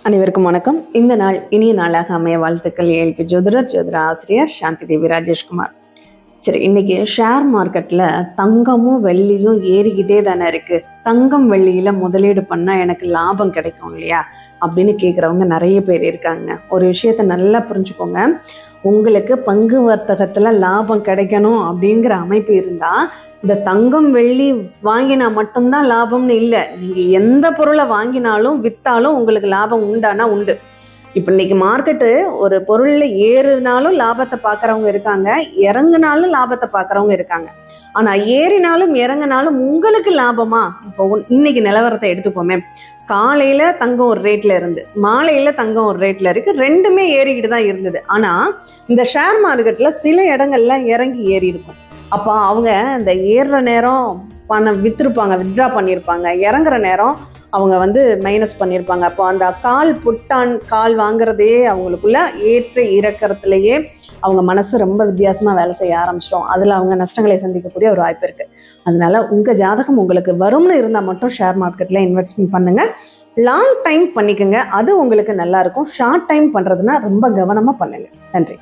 அனைவருக்கும் வணக்கம். இந்த நாள் இனிய நாளாக அமைய வாழ்த்துக்கள். ஏல்பி ஜோதிட ஆசிரியர் சாந்தி தேவி ராஜேஷ்குமார். சரி, இன்னைக்கு ஷேர் மார்க்கெட்டில் தங்கமும் வெள்ளியும் ஏறிக்கிட்டே தானே இருக்கு. தங்கம் வெள்ளியில் முதலீடு பண்ணால் எனக்கு லாபம் கிடைக்கும் இல்லையா அப்படின்னு கேட்குறவங்க நிறைய பேர் இருக்காங்க. ஒரு விஷயத்த நல்லா புரிஞ்சுக்கோங்க. உங்களுக்கு பங்கு வர்த்தகத்தில் லாபம் கிடைக்கணும் அப்படிங்கிற அமைப்பு இருந்தால் இந்த தங்கம் வெள்ளி வாங்கினா மட்டும்தான் லாபம்னு இல்லை. நீங்கள் எந்த பொருளை வாங்கினாலும் விற்றாலும் உங்களுக்கு லாபம் உண்டானா உண்டு. இப்போ இன்னைக்கு மார்க்கெட்டு ஒரு பொருளில் ஏறுனாலும் லாபத்தை பார்க்குறவங்க இருக்காங்க, இறங்குனாலும் லாபத்தை பார்க்குறவங்க இருக்காங்க. ஆனால் ஏறினாலும் இறங்கினாலும் உங்களுக்கு லாபமா? இப்போ இன்னைக்கு நிலவரத்தை எடுத்துக்கோமே. காலையில் தங்கம் ஒரு ரேட்டில் இருந்து மாலையில் தங்கம் ஒரு ரேட்டில் இருக்குது. ரெண்டுமே ஏறிக்கிட்டு தான் இருந்தது. ஆனால் இந்த ஷேர் மார்க்கெட்டில் சில இடங்கள்ல இறங்கி ஏறி இருக்கும். அப்போ அவங்க இந்த ஏறுற நேரம் பணம் விற்றுருப்பாங்க, வித்ட்ரா பண்ணியிருப்பாங்க. இறங்குற நேரம் அவங்க மைனஸ் பண்ணியிருப்பாங்க. அப்போ அந்த கால் வாங்குறதே அவங்களுக்குள்ள ஏற்ற இறக்கறதுலையே அவங்க மனசு ரொம்ப வித்தியாசமாக வேலை செய்ய ஆரம்பிச்சிடும். அதில் அவங்க நஷ்டங்களை சந்திக்கக்கூடிய ஒரு வாய்ப்பு இருக்குது. அதனால உங்கள் ஜாதகம் உங்களுக்கு வரும்னு இருந்தால் மட்டும் ஷேர் மார்க்கெட்டில் இன்வெஸ்ட்மெண்ட் பண்ணுங்கள். லாங் டைம் பண்ணிக்கோங்க, அது உங்களுக்கு நல்லா இருக்கும். ஷார்ட் டைம் பண்ணுறதுனா ரொம்ப கவனமாக பண்ணுங்கள். நன்றி.